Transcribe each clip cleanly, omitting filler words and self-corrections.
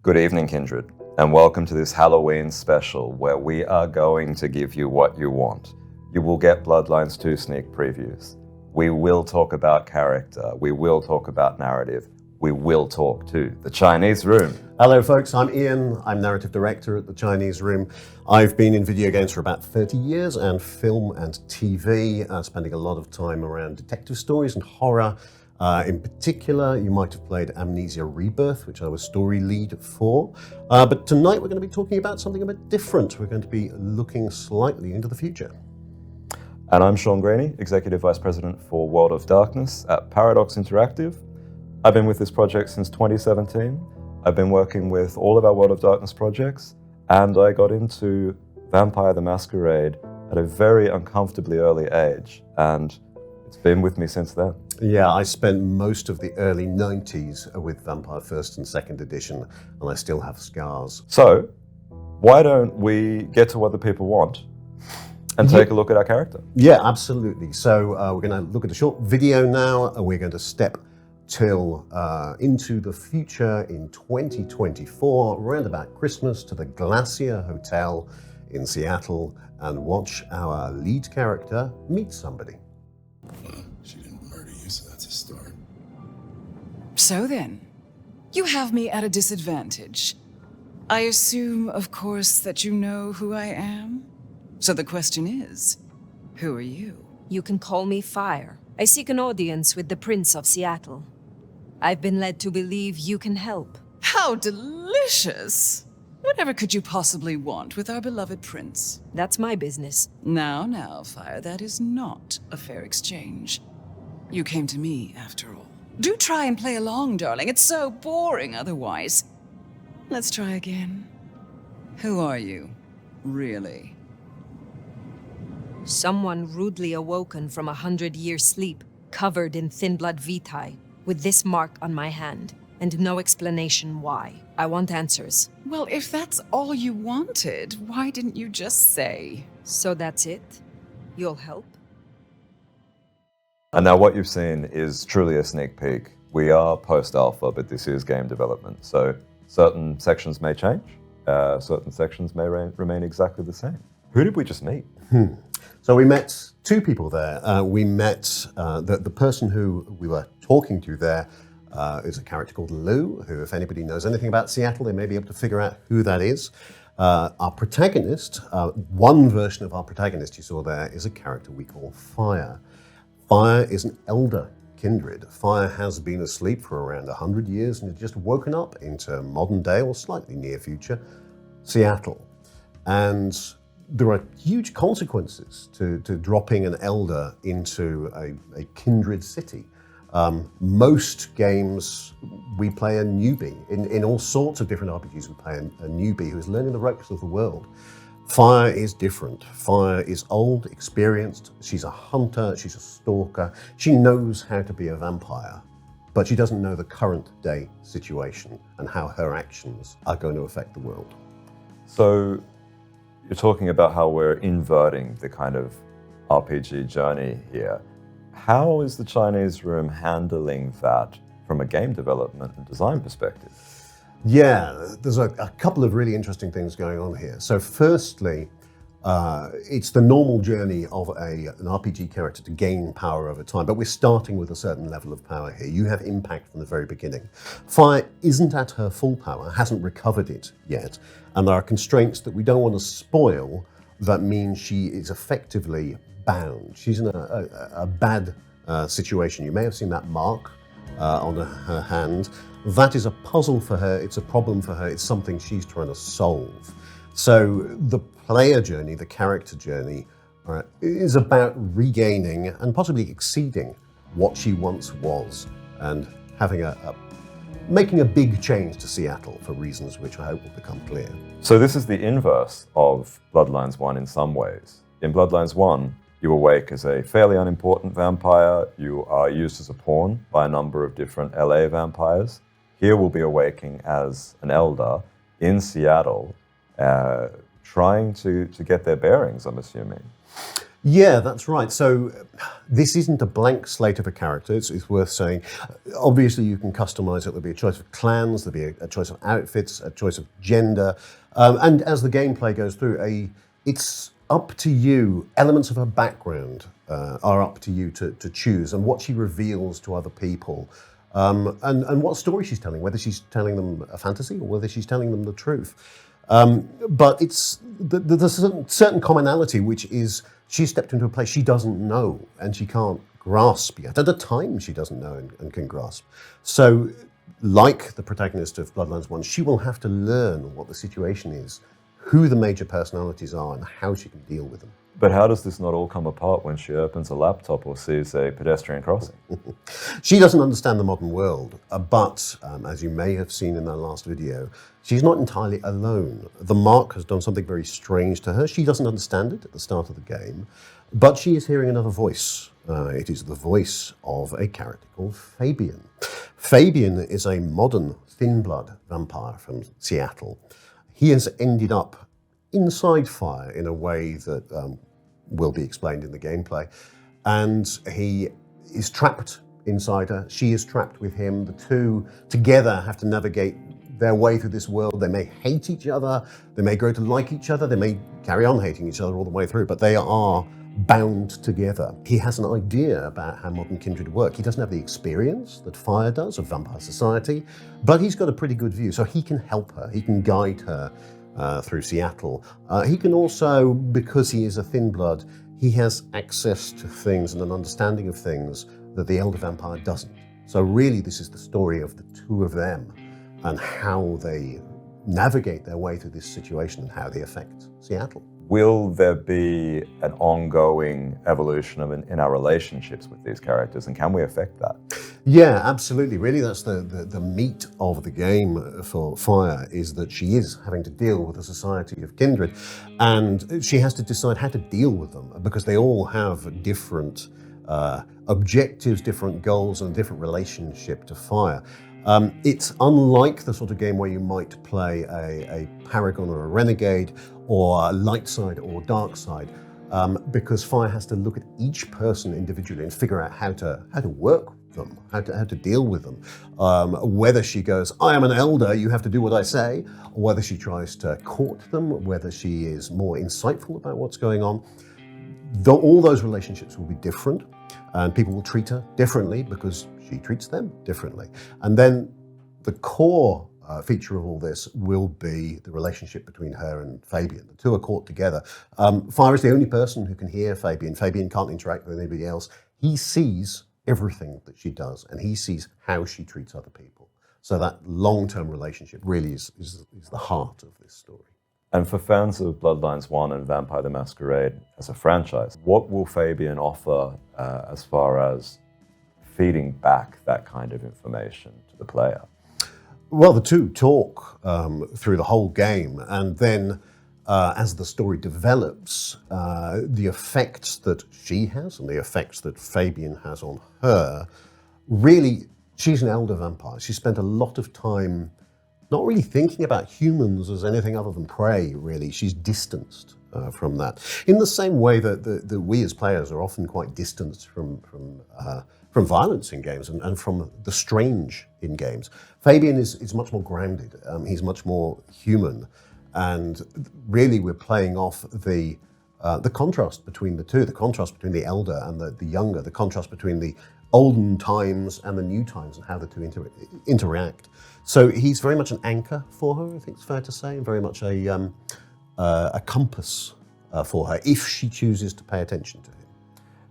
Good evening, Kindred, and welcome to this Halloween special where we are going to give you what you want. You will get Bloodlines 2 sneak previews. We will talk about character. We will talk about narrative. We will talk to the Chinese Room. Hello folks, I'm Ian. I'm narrative director at the Chinese Room. I've been in video games for about 30 years and film and TV, spending a lot of time around detective stories and horror. In particular, you might have played Amnesia Rebirth, which I was story lead for. But tonight we're going to be talking about something a bit different. We're going to be looking slightly into the future. And I'm Sean Graney, Executive Vice President for World of Darkness at Paradox Interactive. I've been with this project since 2017. I've been working with all of our World of Darkness projects, and I got into Vampire the Masquerade at a very uncomfortably early age, and it's been with me since then. Yeah, I spent most of the early 90s with Vampire 1st and 2nd edition, and I still have scars. So, why don't we get to what the people want and take a look at our character? Yeah, absolutely. So we're going to look at a short video now, and we're going to step into the future in 2024, around about Christmas, to the Glacier Hotel in Seattle, and watch our lead character meet somebody. Well, she didn't murder you, so that's a start. So then, you have me at a disadvantage. I assume, of course, that you know who I am? So the question is, who are you? You can call me Phyre. I seek an audience with the Prince of Seattle. I've been led to believe you can help. How delicious! Whatever could you possibly want with our beloved prince? That's my business. Now, Phyre, that is not a fair exchange. You came to me, after all. Do try and play along, darling. It's so boring otherwise. Let's try again. Who are you, really? Someone rudely awoken from 100-year sleep, covered in thin blood vitae, with this mark on my hand, and no explanation why. I want answers. Well, if that's all you wanted, why didn't you just say? So that's it? You'll help? And now what you've seen is truly a sneak peek. We are post-alpha, but this is game development, so certain sections may change, certain sections may remain exactly the same. Who did we just meet? So we met two people there. We met the person who we were talking to there is a character called Lou, who, if anybody knows anything about Seattle, they may be able to figure out who that is. Our protagonist, one version of our protagonist you saw there, is a character we call Phyre. Phyre is an elder kindred. Phyre has been asleep for around 100 years and has just woken up into modern day, or slightly near future, Seattle. And there are huge consequences to dropping an elder into a kindred city. Most games, we play a newbie. In all sorts of different RPGs, we play a newbie who is learning the ropes of the world. Phyre is different. Phyre is old, experienced. She's a hunter, she's a stalker. She knows how to be a vampire, but she doesn't know the current day situation and how her actions are going to affect the world. So, you're talking about how we're inverting the kind of RPG journey here. How is the Chinese Room handling that from a game development and design perspective? Yeah, there's a couple of really interesting things going on here. So firstly, it's the normal journey of an RPG character to gain power over time, but we're starting with a certain level of power here. You have impact from the very beginning. Phyre isn't at her full power, hasn't recovered it yet, and there are constraints that we don't want to spoil that mean she is effectively bound. She's in a bad situation. You may have seen that mark on her hand. That is a puzzle for her, it's a problem for her, it's something she's trying to solve. So the player journey, the character journey, is about regaining and possibly exceeding what she once was, and having making a big change to Seattle for reasons which I hope will become clear. So this is the inverse of Bloodlines 1 in some ways. In Bloodlines 1, you awake as a fairly unimportant vampire. You are used as a pawn by a number of different LA vampires. Here we'll be awaking as an elder in Seattle, trying to get their bearings, I'm assuming. Yeah, that's right. So this isn't a blank slate of a character. It's worth saying. Obviously, you can customize it. There'll be a choice of clans. There'll be a choice of outfits, a choice of gender, and as the gameplay goes through, it's up to you. Elements of her background are up to you to choose, and what she reveals to other people, and what story she's telling. Whether she's telling them a fantasy or whether she's telling them the truth. But there's a certain commonality, which is she stepped into a place she doesn't know and she can't grasp yet. At a time she doesn't know and can grasp. So, like the protagonist of Bloodlines 1, she will have to learn what the situation is, who the major personalities are, and how she can deal with them. But how does this not all come apart when she opens a laptop or sees a pedestrian crossing? She doesn't understand the modern world, but as you may have seen in that last video, she's not entirely alone. The Mark has done something very strange to her. She doesn't understand it at the start of the game, but she is hearing another voice. It is the voice of a character called Fabien. Fabien is a modern thin-blood vampire from Seattle. He has ended up inside Phyre in a way that will be explained in the gameplay. And he is trapped inside her. She is trapped with him. The two together have to navigate their way through this world. They may hate each other. They may grow to like each other. They may carry on hating each other all the way through, but they are bound together. He has an idea about how modern kindred work. He doesn't have the experience that Phyre does of vampire society, but he's got a pretty good view. So he can help her. He can guide her through Seattle. He can also, because he is a thin blood, he has access to things and an understanding of things that the elder vampire doesn't. So really this is the story of the two of them and how they navigate their way through this situation and how they affect Seattle. Will there be an ongoing evolution in our relationships with these characters, and can we affect that? Yeah, absolutely. Really, that's the meat of the game for Phyre, is that she is having to deal with a society of kindred, and she has to decide how to deal with them, because they all have different objectives, different goals, and a different relationship to Phyre. It's unlike the sort of game where you might play a paragon or a renegade, or a light side or dark side, because Phyre has to look at each person individually and figure out how to work them, how to deal with them. Whether she goes, I am an elder, you have to do what I say, or whether she tries to court them, whether she is more insightful about what's going on. All those relationships will be different, and people will treat her differently because she treats them differently. And then the core feature of all this will be the relationship between her and Fabien. The two are caught together. Phyre is the only person who can hear Fabien. Fabien can't interact with anybody else. He sees everything that she does, and he sees how she treats other people. So that long-term relationship really is the heart of this story. And for fans of Bloodlines 1 and Vampire the Masquerade as a franchise, what will Fabien offer as far as feeding back that kind of information to the player? Well, the two talk through the whole game, and then as the story develops, the effects that she has and the effects that Fabien has on her, really, she's an elder vampire. She spent a lot of time not really thinking about humans as anything other than prey, really. She's distanced from that. In the same way that we as players are often quite distanced from violence in games and from the strange in games. Fabien is much more grounded. He's much more human, and really we're playing off the contrast between the two, the contrast between the elder and the younger, the contrast between the olden times and the new times and how the two interact. So he's very much an anchor for her, I think it's fair to say, and very much a compass for her if she chooses to pay attention to him.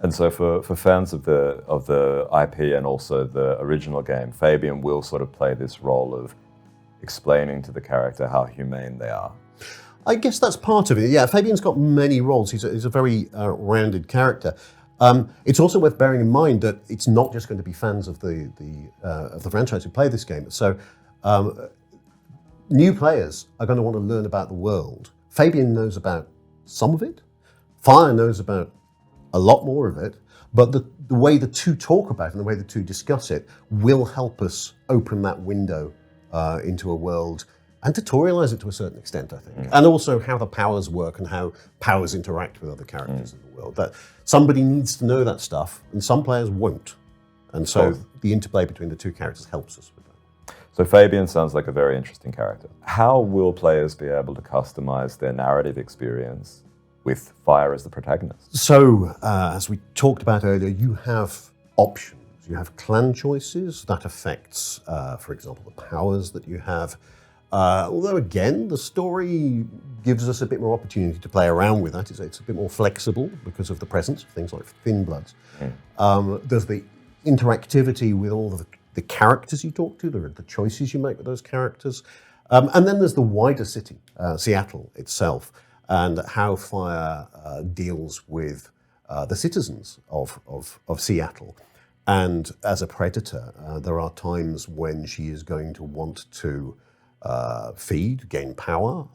And so for fans of the IP and also the original game, Fabien will sort of play this role of explaining to the character how humane they are. I guess that's part of it. Yeah, Fabien's got many roles. He's a very rounded character. It's also worth bearing in mind that it's not just going to be fans of the franchise who play this game. So new players are going to want to learn about the world. Fabien knows about some of it. Phyre knows about a lot more of it, but the way the two talk about it and the way the two discuss it will help us open that window into a world and tutorialize it to a certain extent, I think. And also how the powers work and how powers interact with other characters in the world. That somebody needs to know that stuff, and some players won't. And so the interplay between the two characters helps us with that. So Fabien sounds like a very interesting character. How will players be able to customize their narrative experience with Phyre as the protagonist? So, as we talked about earlier, you have options. You have clan choices. That affects, for example, the powers that you have. Although, again, the story gives us a bit more opportunity to play around with that. It's a bit more flexible because of the presence of things like thin bloods. There's the interactivity with all of the characters you talk to, the choices you make with those characters. And then there's the wider city, Seattle itself, and how Phyre deals with the citizens of Seattle. And as a predator, there are times when she is going to want to gain power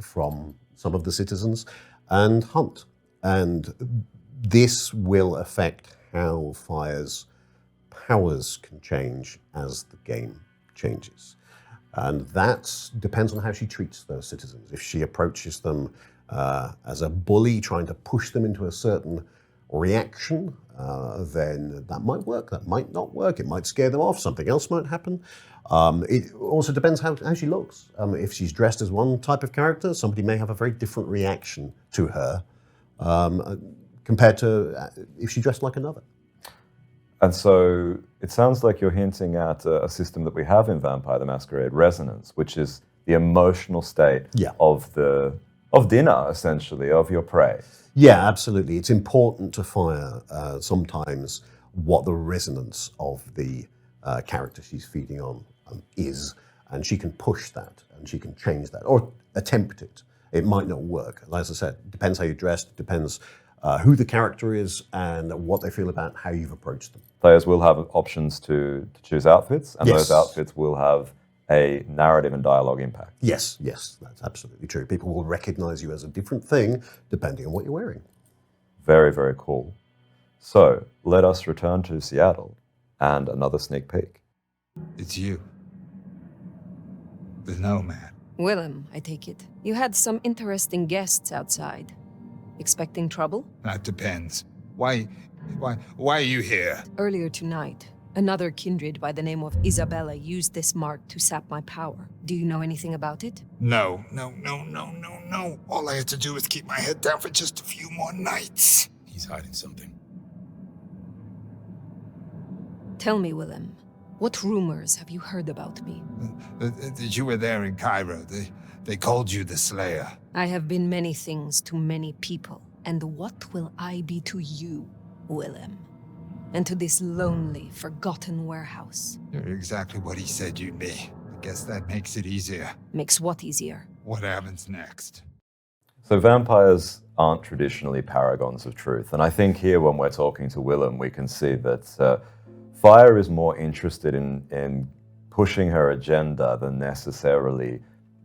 from some of the citizens, and hunt. And this will affect how Phyre's powers can change as the game changes. And that depends on how she treats those citizens. If she approaches them as a bully, trying to push them into a certain reaction, then that might work, that might not work, it might scare them off, something else might happen. It also depends how she looks. If she's dressed as one type of character, somebody may have a very different reaction to her compared to if she dressed like another. And so it sounds like you're hinting at a system that we have in Vampire the Masquerade, resonance, which is the emotional state of dinner, essentially, of your prey. Yeah, absolutely. It's important to Phyre sometimes what the resonance of the character she's feeding on is, and she can push that, and she can change that, or attempt it. It might not work. As I said, depends how you're dressed, depends who the character is, and what they feel about how you've approached them. Players will have options to choose outfits, and those outfits will have a narrative and dialogue impact. Yes, that's absolutely true. People will recognize you as a different thing depending on what you're wearing. Very, very cool. So let us return to Seattle and another sneak peek. It's you. The nomad. Willem, I take it. You had some interesting guests outside. Expecting trouble? That depends. Why are you here? Earlier tonight, another kindred by the name of Isabella used this mark to sap my power. Do you know anything about it? No. All I had to do was keep my head down for just a few more nights. He's hiding something. Tell me, Willem, what rumors have you heard about me? That you were there in Cairo. They called you the Slayer. I have been many things to many people. And what will I be to you, Willem? And to this lonely, forgotten warehouse? You're exactly what he said you'd be. I guess that makes it easier. Makes what easier? What happens next? So vampires aren't traditionally paragons of truth. And I think here when we're talking to Willem, we can see that Phyre is more interested in pushing her agenda than necessarily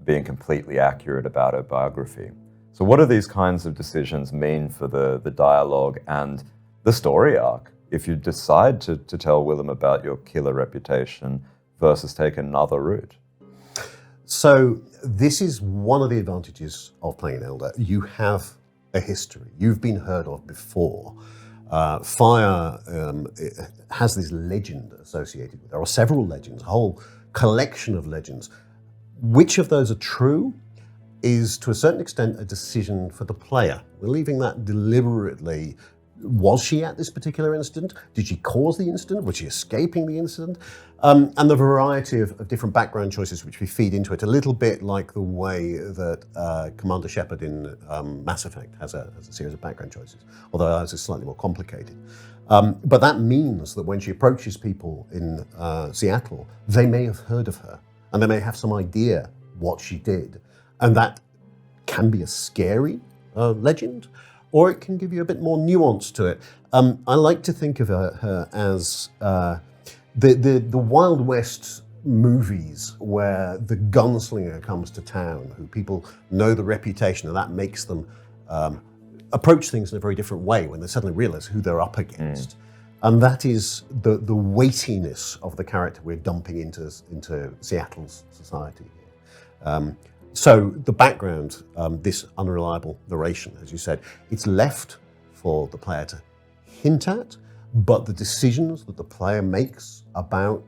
being completely accurate about her biography. So what do these kinds of decisions mean for the dialogue and the story arc if you decide to tell Willem about your killer reputation versus take another route? So this is one of the advantages of playing an Elder. You have a history. You've been heard of before. Phyre has this legend associated with it. There are several legends, a whole collection of legends. Which of those are true is, to a certain extent, a decision for the player. We're leaving that deliberately. Was she at this particular incident? Did she cause the incident? Was she escaping the incident? And the variety of different background choices which we feed into it, a little bit like the way that Commander Shepard in Mass Effect has a series of background choices, although ours is slightly more complicated. But that means that when she approaches people in Seattle, they may have heard of her, and they may have some idea what she did. And that can be a scary legend, or it can give you a bit more nuance to it. I like to think of her as the Wild West movies where the gunslinger comes to town, who people know the reputation, and that makes them approach things in a very different way when they suddenly realize who they're up against. And that is the weightiness of the character we're dumping into Seattle's society here. So the background, this unreliable narration, as you said, it's left for the player to hint at, but the decisions that the player makes about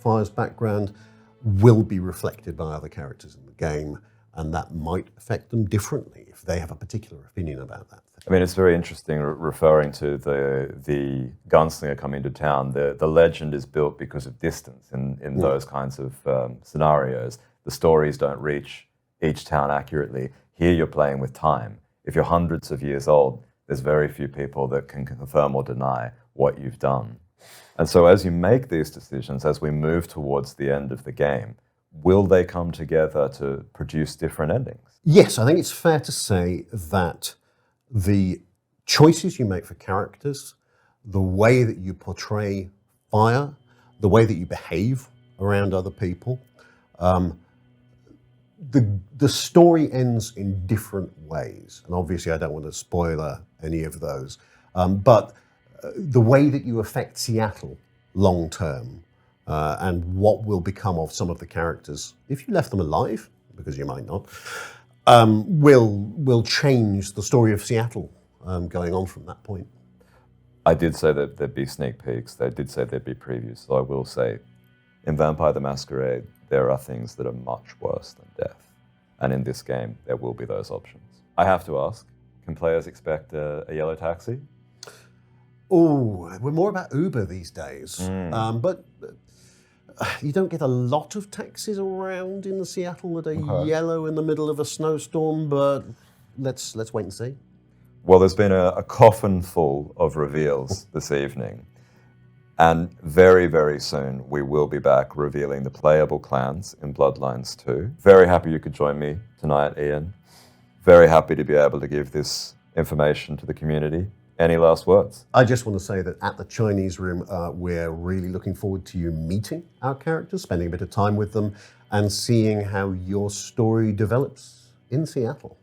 Phyre's background will be reflected by other characters in the game, and that might affect them differently if they have a particular opinion about that. I mean, it's very interesting referring to the gunslinger coming to town. The legend is built because of distance in those kinds of scenarios. The stories don't reach each town accurately. Here you're playing with time. If you're hundreds of years old, there's very few people that can confirm or deny what you've done. And so as you make these decisions, as we move towards the end of the game, will they come together to produce different endings? Yes, I think it's fair to say that the choices you make for characters, the way that you portray Phyre, the way that you behave around other people, the story ends in different ways. And obviously I don't want to spoiler any of those. But the way that you affect Seattle long term, and what will become of some of the characters, if you left them alive, because you might not, will change the story of Seattle going on from that point. I did say that there'd be sneak peeks. They did say there'd be previews. So I will say, in Vampire the Masquerade, there are things that are much worse than death. And in this game, there will be those options. I have to ask, can players expect a yellow taxi? Oh, we're more about Uber these days. But you don't get a lot of taxis around in Seattle that are yellow in the middle of a snowstorm, but let's wait and see. Well, there's been a coffin full of reveals this evening. And very, very soon, we will be back revealing the playable clans in Bloodlines 2. Very happy you could join me tonight, Ian. Very happy to be able to give this information to the community. Any last words? I just want to say that at the Chinese room, we're really looking forward to you meeting our characters, spending a bit of time with them, and seeing how your story develops in Seattle.